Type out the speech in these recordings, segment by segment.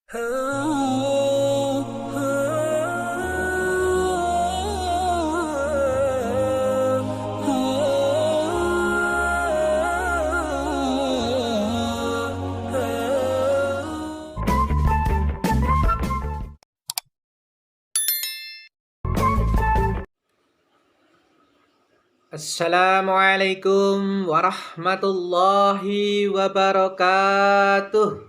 Assalamualaikum warahmatullahi wabarakatuh.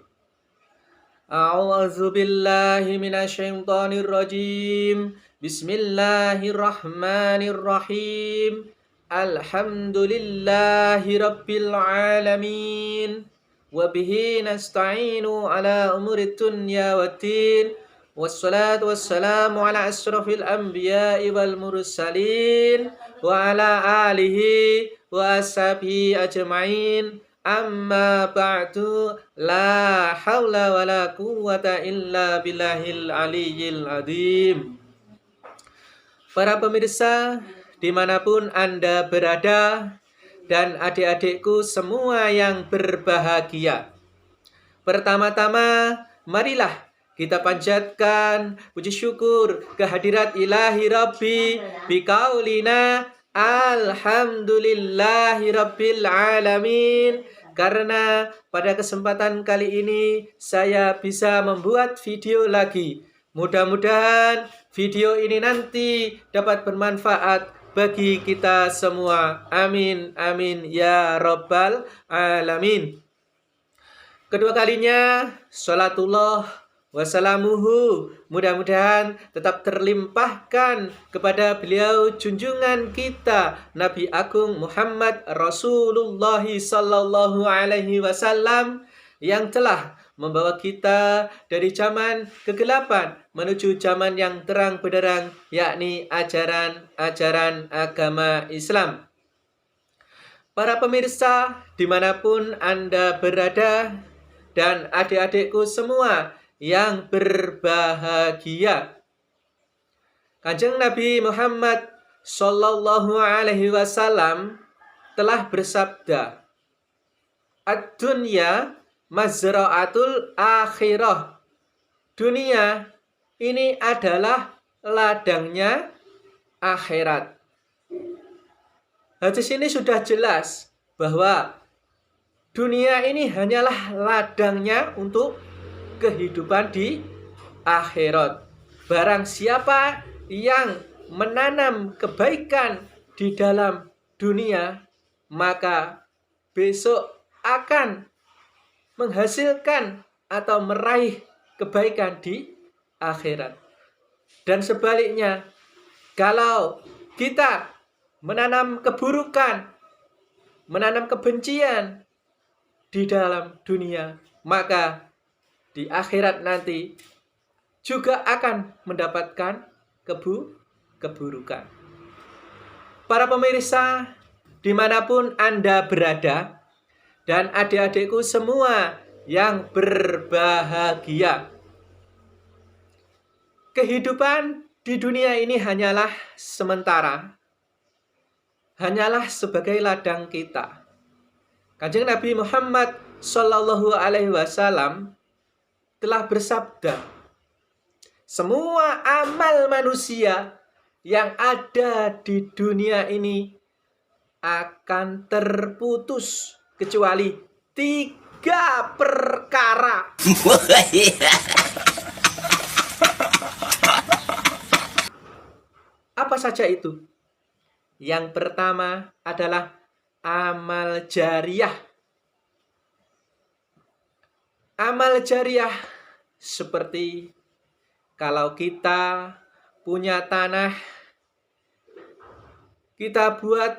A'udzu billahi minasyaitonir rajim. Bismillahirrahmanirrahim. Alhamdulillahi rabbil alamin. Wa bihi nasta'inu ala umuri dunya waddin. Wassalatu wassalamu ala asrafil anbiya'i wal mursalin wa ala alihi wa ashabihi ajma'in. Amma ba'du, la haula wa la quwwata illa billahil aliyyil azim. Para pemirsa dimanapun Anda berada, dan adik-adikku semua yang berbahagia, pertama-tama marilah kita panjatkan puji syukur kehadirat ilahi Rabbi biqaulina alhamdulillahi rabbil alamin. Karena pada kesempatan kali ini saya bisa membuat video lagi. Mudah-mudahan video ini nanti dapat bermanfaat bagi kita semua. Amin, amin, ya rabbal alamin. Kedua kalinya, sholatullah wassalamuhu, mudah-mudahan tetap terlimpahkan kepada beliau junjungan kita Nabi Agung Muhammad Rasulullah sallallahu alaihi wasallam yang telah membawa kita dari zaman kegelapan menuju zaman yang terang benderang, yakni ajaran agama Islam. Para pemirsa dimanapun Anda berada, dan adik-adikku semua yang berbahagia, Kanjeng Nabi Muhammad Sallallahu Alaihi Wasallam telah bersabda, "Ad-dunya mazra'atul akhirah." Dunia ini adalah ladangnya akhirat. Hadis ini sudah jelas bahwa dunia ini hanyalah ladangnya untuk kehidupan di akhirat. Barang siapa yang menanam kebaikan di dalam dunia, maka besok akan menghasilkan atau meraih kebaikan di akhirat. Dan sebaliknya, kalau kita menanam keburukan, menanam kebencian di dalam dunia, maka di akhirat nanti juga akan mendapatkan keburukan. Para pemirsa dimanapun Anda berada, dan adik-adikku semua yang berbahagia, kehidupan di dunia ini hanyalah sementara, hanyalah sebagai ladang kita. Kanjeng Nabi Muhammad Sallallahu Alaihi Wasallam telah bersabda, semua amal manusia yang ada di dunia ini akan terputus kecuali 3 perkara. Apa saja itu? Yang pertama adalah amal jariyah. Amal jariyah seperti kalau kita punya tanah, kita buat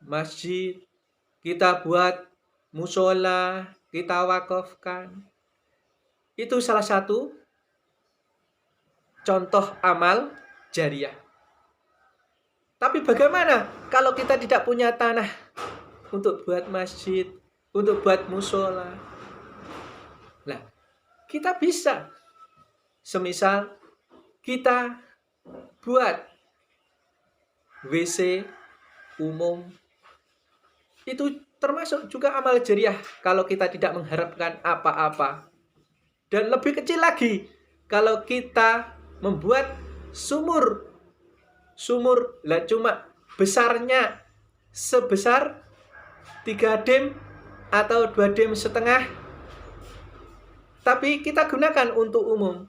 masjid, kita buat musola, kita wakafkan. Itu salah satu contoh amal jariyah. Tapi bagaimana kalau kita tidak punya tanah untuk buat masjid, untuk buat musola? Nah, kita bisa, semisal kita buat WC umum, itu termasuk juga amal jariyah kalau kita tidak mengharapkan apa-apa. Dan lebih kecil lagi kalau kita membuat sumur lah cuma besarnya sebesar 3 dim atau 2 dim setengah, tapi kita gunakan untuk umum.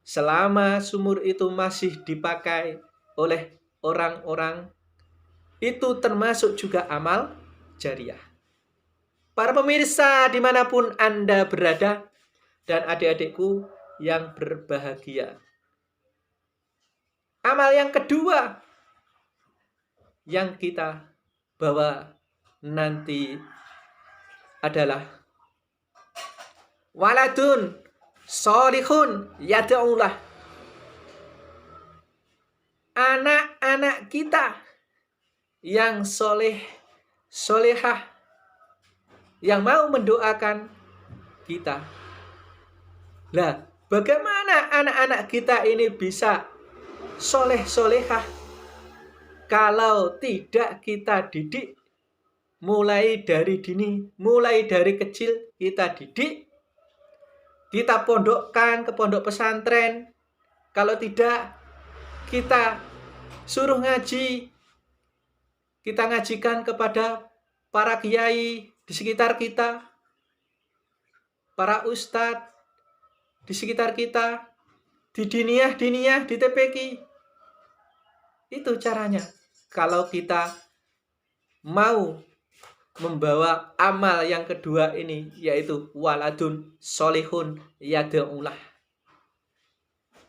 Selama sumur itu masih dipakai oleh orang-orang, itu termasuk juga amal jariah. Para pemirsa dimanapun Anda berada, dan adik-adikku yang berbahagia. Amal yang kedua yang kita bawa nanti adalah waladun sholihun yad'ulah. Anak-anak kita yang soleh, solehah, yang mau mendoakan kita. Lah, bagaimana anak-anak kita ini bisa soleh, solehah kalau tidak kita didik mulai dari dini, mulai dari kecil kita didik, kita pondokkan ke pondok pesantren. Kalau tidak, kita suruh ngaji, kita ngajikan kepada para kiai di sekitar kita, para ustadz di sekitar kita, di diniyah, di TPQ. Itu caranya. Kalau kita mau membawa amal yang kedua ini, yaitu waladun solihun yad'ulah.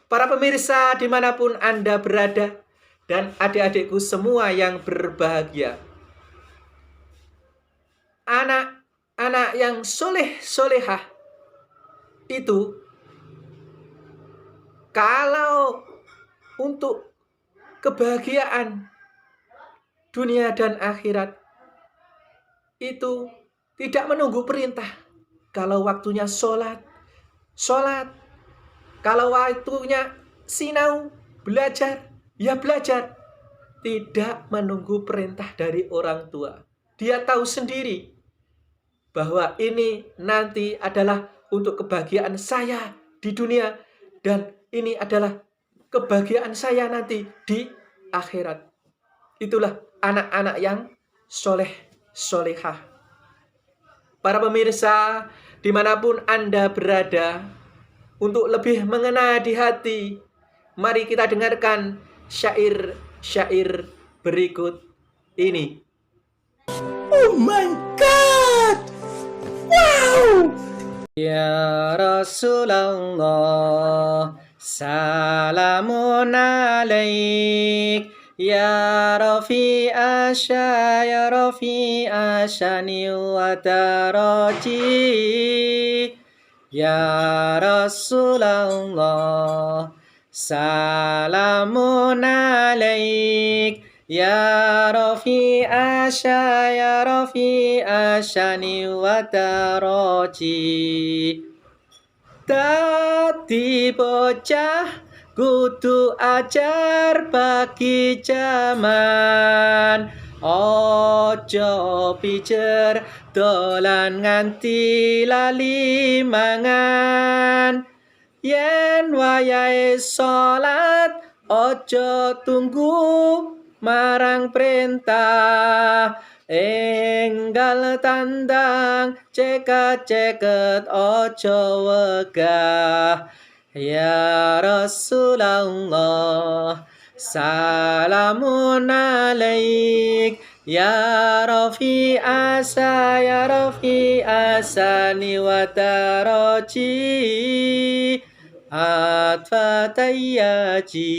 Para pemirsa dimanapun Anda berada, dan adik-adikku semua yang berbahagia, anak-anak yang soleh solehah itu, kalau untuk kebahagiaan dunia dan akhirat itu tidak menunggu perintah. Kalau waktunya sholat. Kalau waktunya sinau, belajar, ya belajar. Tidak menunggu perintah dari orang tua. Dia tahu sendiri bahwa ini nanti adalah untuk kebahagiaan saya di dunia, dan ini adalah kebahagiaan saya nanti di akhirat. Itulah anak-anak yang soleh, solehah. Para pemirsa dimanapun Anda berada, untuk lebih mengena di hati, mari kita dengarkan syair-syair berikut ini. Oh my God! Wow! Ya Rasulullah, salamun alaik. Ya Rafi'a ya Rafi'a syani wa daraji. Ya Rasulullah, salamun alaik. Ya Rafi'a ya Rafi'a syani wa daraji. Dadi bocah kudu ajar bagi jaman, ojo pijer dolan nganti lali mangan. Yen wayahe salat ojo tunggu marang perintah, enggal tandang ceket-ceket ojo wegah. Ya Rasulullah, salamun alaik. Ya Rafi'a ya Rafi'a sani wa daraji. Atfatayyaji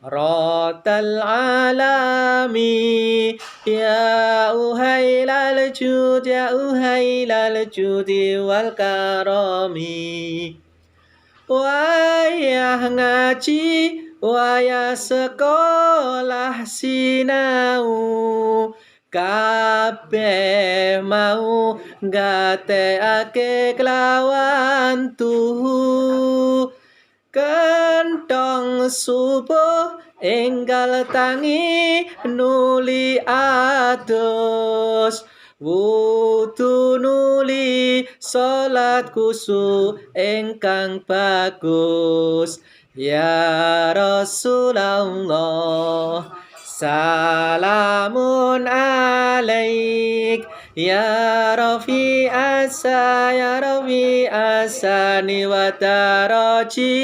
Ratal alami. Ya uhailal jud, ya uhailal judi wal karami. Wayah ngaji, wayah sekolah sinau, kabeh mau gateake kelawan tuhu. Kentong subuh enggal tangi nuli ados, wudu nuli salat khusyuk ingkang bagus. Ya Rasulullah, salamun alaik. Ya Rafi asa, ya Rafi asani wa daraji.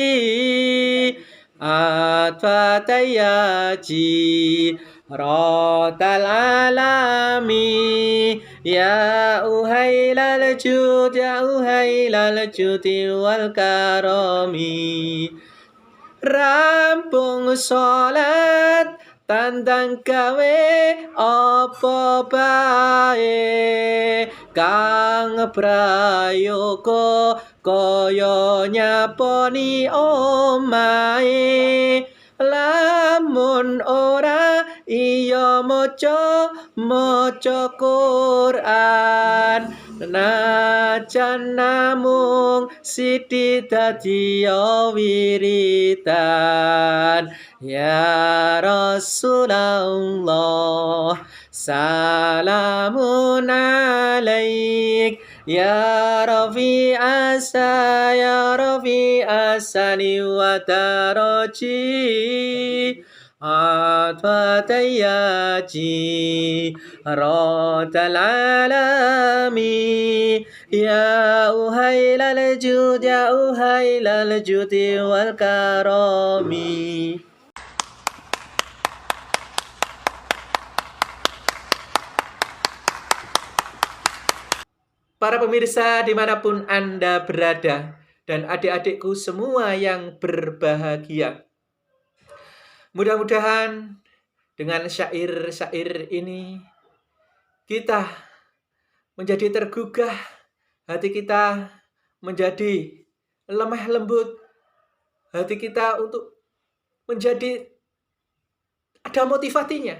Atfatayaji rotal alami. Ya uhailal jud, ya uhailal judi wal karami. Rampung sholat tandang gawe apa bae kang prayoga kaya nyaponi omahe. Lamun ora iya maca Quran, najan namung sithik dadi wiridan. Ya Rasulullah, salamun alaik. Ya Rafi asa, ya Rafi asani wa daraji. Atfatayaji rotal alami. Ya uhailal jud, ya uhailal judi wal karami. Para pemirsa dimanapun Anda berada, dan adik-adikku semua yang berbahagia, mudah-mudahan dengan syair-syair ini kita menjadi tergugah, hati kita menjadi lemah lembut, hati kita untuk menjadi ada motivasinya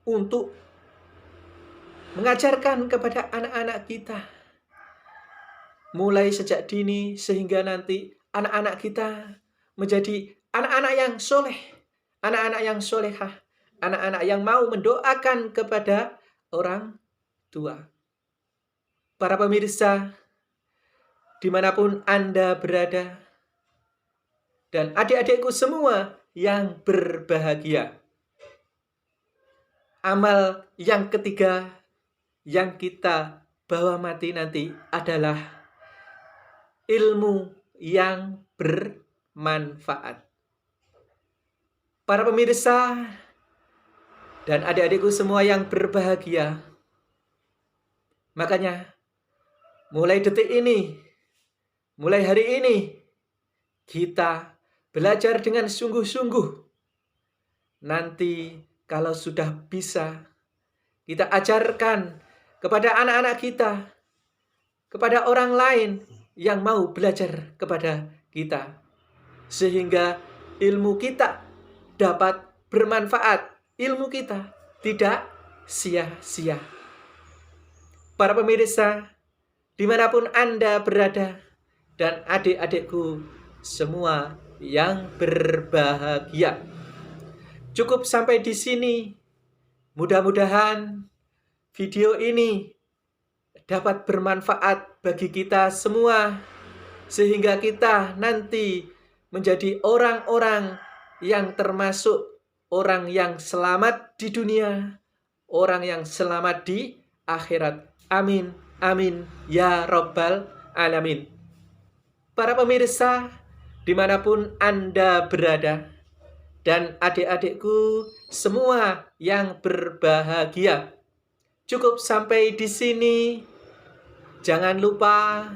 untuk mengajarkan kepada anak-anak kita mulai sejak dini, sehingga nanti anak-anak kita menjadi anak-anak yang soleh, anak-anak yang solehah, anak-anak yang mau mendoakan kepada orang tua. Para pemirsa dimanapun Anda berada, dan adik-adikku semua yang berbahagia, amal yang ketiga yang kita bawa mati nanti adalah ilmu yang bermanfaat. Para pemirsa dan adik-adikku semua yang berbahagia, makanya mulai detik ini, mulai hari ini, kita belajar dengan sungguh-sungguh. Nanti kalau sudah bisa, kita ajarkan kepada anak-anak kita, kepada orang lain yang mau belajar kepada kita, sehingga ilmu kita dapat bermanfaat, ilmu kita tidak sia-sia. Para pemirsa, dimanapun Anda berada, dan adik-adikku semua yang berbahagia, cukup sampai di sini. Mudah-mudahan video ini dapat bermanfaat bagi kita semua, sehingga kita nanti menjadi orang-orang yang termasuk orang yang selamat di dunia, orang yang selamat di akhirat. Amin, amin, ya Rabbal Alamin. Para pemirsa, dimanapun Anda berada, dan adik-adikku semua yang berbahagia, cukup sampai di sini. Jangan lupa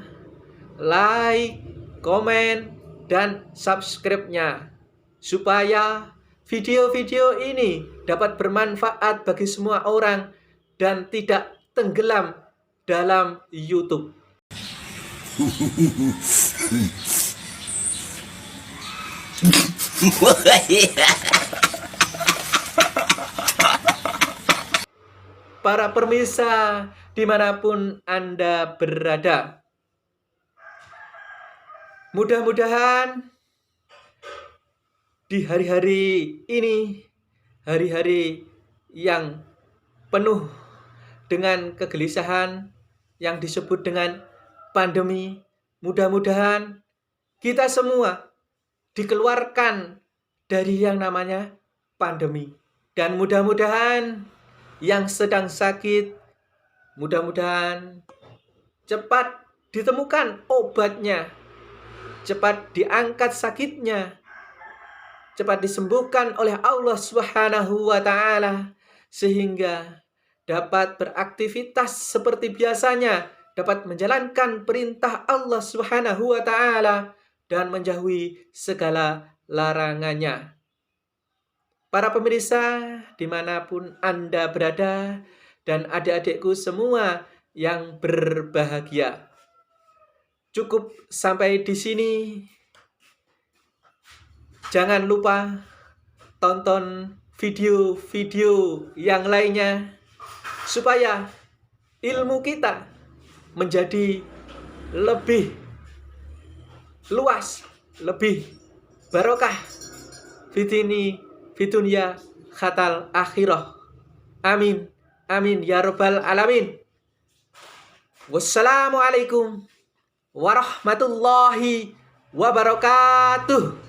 like, komen, dan subscribe-nya, supaya video-video ini dapat bermanfaat bagi semua orang dan tidak tenggelam dalam YouTube. Para pemirsa dimanapun Anda berada, mudah-mudahan di hari-hari ini, hari-hari yang penuh dengan kegelisahan yang disebut dengan pandemi. Mudah-mudahan kita semua dikeluarkan dari yang namanya pandemi. Dan mudah-mudahan yang sedang sakit, mudah-mudahan cepat ditemukan obatnya, cepat diangkat sakitnya, cepat disembuhkan oleh Allah Subhanahu wa Ta'ala, sehingga dapat beraktivitas seperti biasanya, dapat menjalankan perintah Allah Subhanahu wa Ta'ala, dan menjauhi segala larangannya. Para pemirsa, dimanapun Anda berada, dan adik-adikku semua yang berbahagia, cukup sampai di sini. Jangan lupa tonton video-video yang lainnya, supaya ilmu kita menjadi lebih luas, lebih barokah fitunya khatal akhirah. Amin, amin ya rabbal alamin. Wassalamualaikum warahmatullahi wabarakatuh.